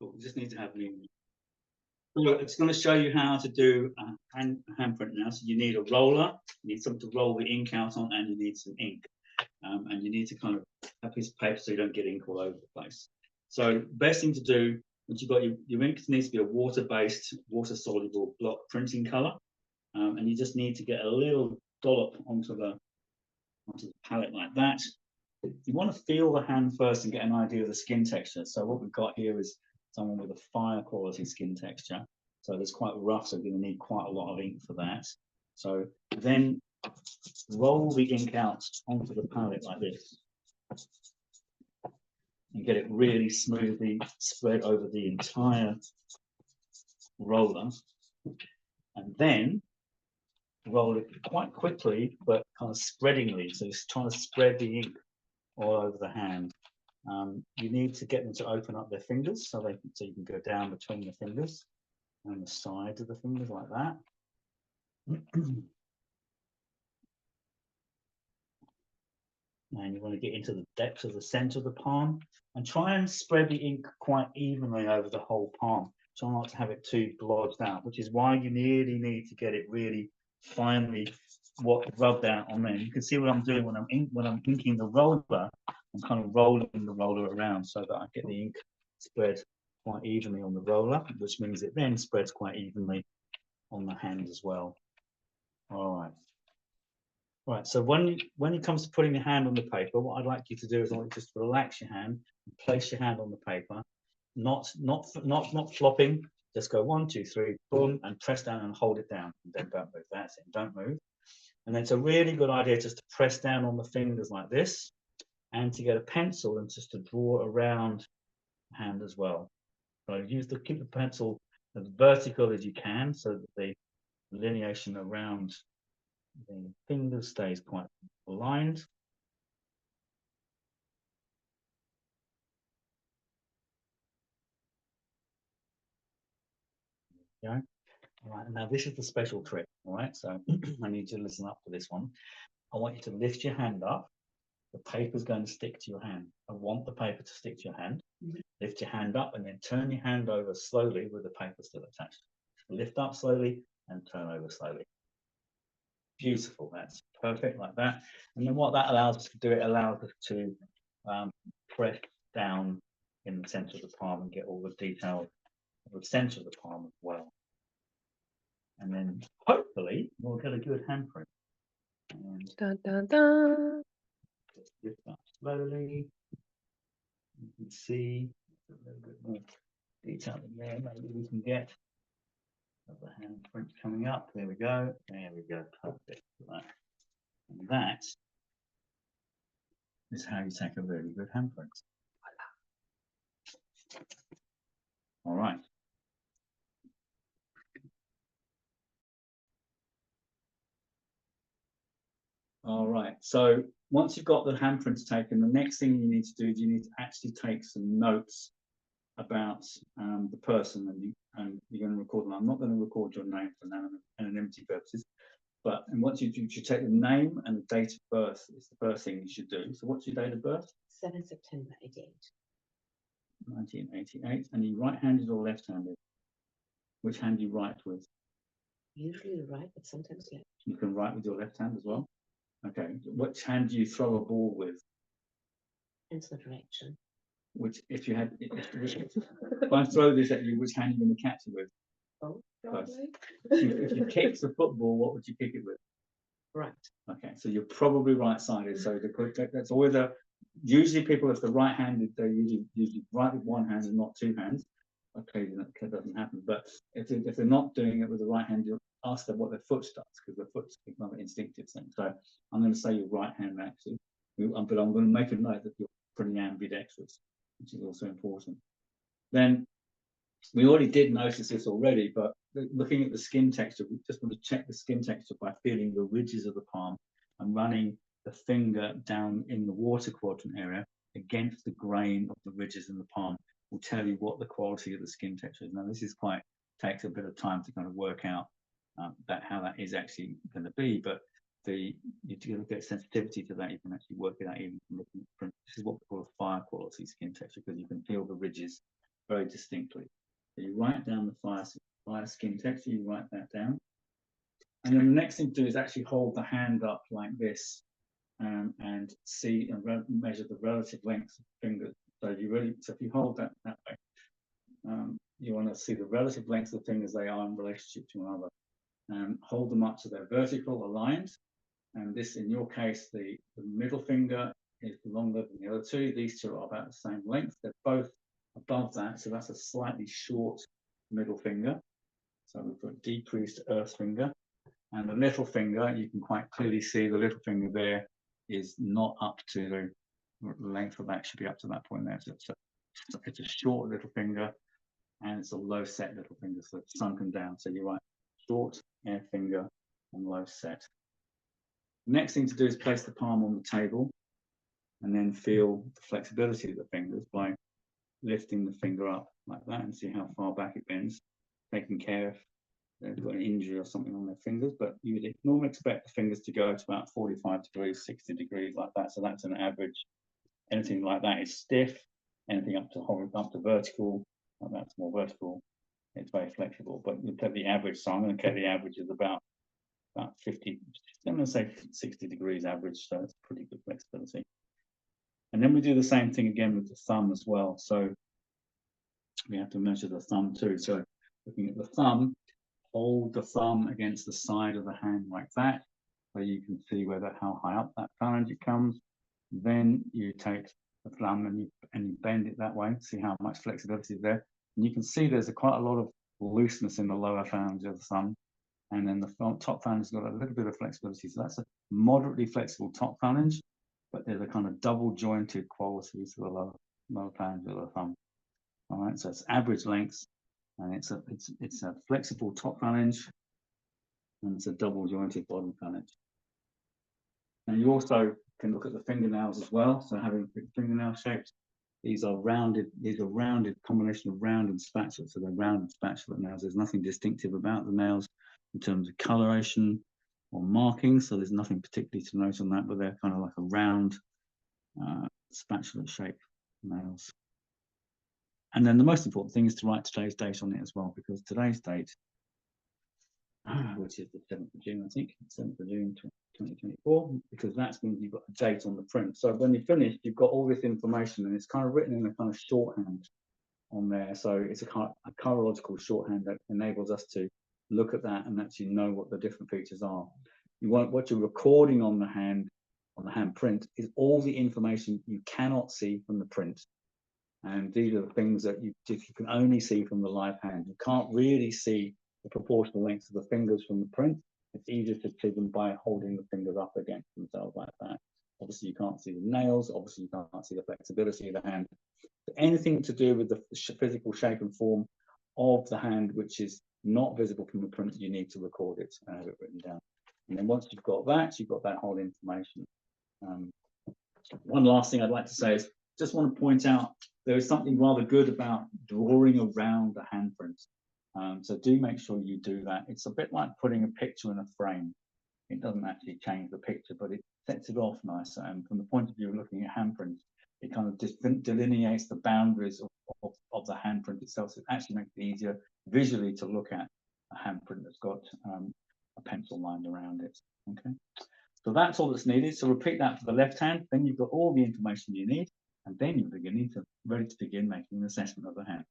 but we just need to have the ink. So it's going to show you how to do a handprint now. So you need a roller, you need something to roll the ink out on, and you need some ink. And you need to kind of have a piece of paper so you don't get ink all over the place. So best thing to do, once you've got your ink, needs to be a water-based, water-soluble block printing color. And you just need to get a little dollop onto the palette like that. You want to feel the hand first and get an idea of the skin texture. So what we've got here is someone with a fire quality skin texture. So it's quite rough, so you're going to need quite a lot of ink for that. So then roll the ink out onto the palette like this and get it really smoothly spread over the entire roller, and then roll it quite quickly but kind of spreadingly, so it's trying to spread the ink all over the hand. You need to get them to open up their fingers so you can go down between the fingers and the sides of the fingers like that. And you want to get into the depths of the center of the palm and try and spread the ink quite evenly over the whole palm. Try not to have it too blotched out, which is why you really need to get it really finely rubbed out on there. You can see what I'm doing when I'm inking the roller. I'm kind of rolling the roller around so that I get the ink spread quite evenly on the roller, which means it then spreads quite evenly on the hand as well. All right. Right, so when it comes to putting your hand on the paper, what I'd like you to do is I want you just to relax your hand and place your hand on the paper, not flopping. Just go 1, 2, 3, boom, and press down and hold it down. And then don't move. That's it. Don't move. And then it's a really good idea just to press down on the fingers like this, and to get a pencil and just to draw around the hand as well. So keep the pencil as vertical as you can, so that the delineation around the finger stays quite aligned. Yeah. All right. Now this is the special trick. All right. So I need you to listen up to this one. I want you to lift your hand up. The paper is going to stick to your hand. I want the paper to stick to your hand. Lift your hand up and then turn your hand over slowly with the paper still attached. Lift up slowly and turn over slowly. Beautiful. That's perfect like that. And then what that allows us to do, it allows us to press down in the center of the palm and get all the detail of the center of the palm as well. And then hopefully we'll get a good handprint. And dun, dun, dun. just lift up slowly. You can see a little bit more detail in there. Maybe we can get the handprint coming up. There we go. There we go. Perfect. And that is how you take a really good handprint. All right. All right. So once you've got the handprints taken, the next thing you need to do is you need to actually take some notes about the person, and you're going to record them. I'm not going to record your name for anonymity purposes, but once you should take the name and the date of birth is the first thing you should do. So what's your date of birth? 7 September 88. 1988. And are you right-handed or left-handed? Which hand do you write with? Usually right, but sometimes left. You can write with your left hand as well? Okay. Which hand do you throw a ball with? Depends the direction. Which, if I throw this at you, which hand are you going to catch it with? Oh, if you kicked the football, what would you kick it with? Right. Okay, so you're probably right-sided. So that's always usually people, if they're right-handed, they usually write with one hand and not two hands. Okay, that doesn't happen. But if they're not doing it with the right hand, you'll ask them what their foot does, because their foot's another instinctive thing. So I'm going to say your right hand actually, but I'm going to make a note that you're pretty ambidextrous, which is also important. Then we already did notice this already, but looking at the skin texture, we just want to check the skin texture by feeling the ridges of the palm and running the finger down in the water quadrant area against the grain of the ridges in the palm. Will tell you what the quality of the skin texture is. Now, this is takes a bit of time to kind of work out how that is actually going to be, but you get sensitivity to that. You can actually work it out even from looking at print. This is what we call a fire quality skin texture, because you can feel the ridges very distinctly. So you write down the fire skin texture, you write that down. And then the next thing to do is actually hold the hand up like this, and see and measure the relative lengths of the fingers. So if you hold that way, you want to see the relative lengths of the fingers they are in relationship to one another, and hold them up so they're vertical, aligned. And this, in your case, the middle finger is longer than the other two. These two are about the same length. They're both above that, so that's a slightly short middle finger. So we've got decreased earth finger. And the little finger, you can quite clearly see the little finger there is not up to the length of that, should be up to that point there. So it's a short little finger, and it's a low set little finger, so it's sunken down. So you write short air finger and low set. Next thing to do is place the palm on the table and then feel the flexibility of the fingers by lifting the finger up like that and see how far back it bends, taking care if they've got an injury or something on their fingers. But you would normally expect the fingers to go to about 45 degrees, 60 degrees like that. So that's an average. Anything like that is stiff. Anything up to vertical, like that's more vertical. It's very flexible. But you take the average. So I'm going to take the average is about 50. I'm going to say 60 degrees average. So it's pretty good flexibility. And then we do the same thing again with the thumb as well. So we have to measure the thumb too. So looking at the thumb, hold the thumb against the side of the hand like that, so you can see how high up that phalange it comes. Then you take the thumb and you bend it that way, see how much flexibility is there. And you can see there's quite a lot of looseness in the lower phalange of the thumb, and then the top phalange has got a little bit of flexibility. So that's a moderately flexible top phalange, but there's a kind of double jointed quality to the lower phalange of the thumb. All right, so it's average length, and it's a flexible top phalange, and it's a double jointed bottom phalange. And you also can look at the fingernails as well. So having fingernail shapes, these are rounded combination of rounded spatula. So they're rounded spatula nails. There's nothing distinctive about the nails in terms of coloration or marking. So there's nothing particularly to note on that, but they're kind of like a round spatula shaped nails. And then the most important thing is to write today's date on it as well, because today's date, which is the 7th of June, I think, 7th of June 2024, because that means you've got a date on the print. So when you finish, you've got all this information, and it's kind of written in a kind of shorthand on there. So it's a colorological shorthand that enables us to look at that and actually know what the different features are. What you're recording on the hand print is all the information you cannot see from the print. And these are the things that you can only see from the live hand. You can't really see the proportional lengths of the fingers from the print. It's easier to see them by holding the fingers up against themselves like that. Obviously, you can't see the nails. Obviously, you can't see the flexibility of the hand. But anything to do with the physical shape and form of the hand, which is not visible from the print, you need to record it and have it written down. And then once you've got that whole information. One last thing I'd like to say is, just want to point out there is something rather good about drawing around the handprint. So do make sure you do that. It's a bit like putting a picture in a frame. It doesn't actually change the picture, but it sets it off nicer. And from the point of view of looking at handprints, it kind of delineates the boundaries of the handprint itself. So it actually makes it easier visually to look at a handprint that's got a pencil line around it. Okay. So that's all that's needed. So repeat that for the left hand. Then you've got all the information you need, and then you're ready to begin making an assessment of the hand.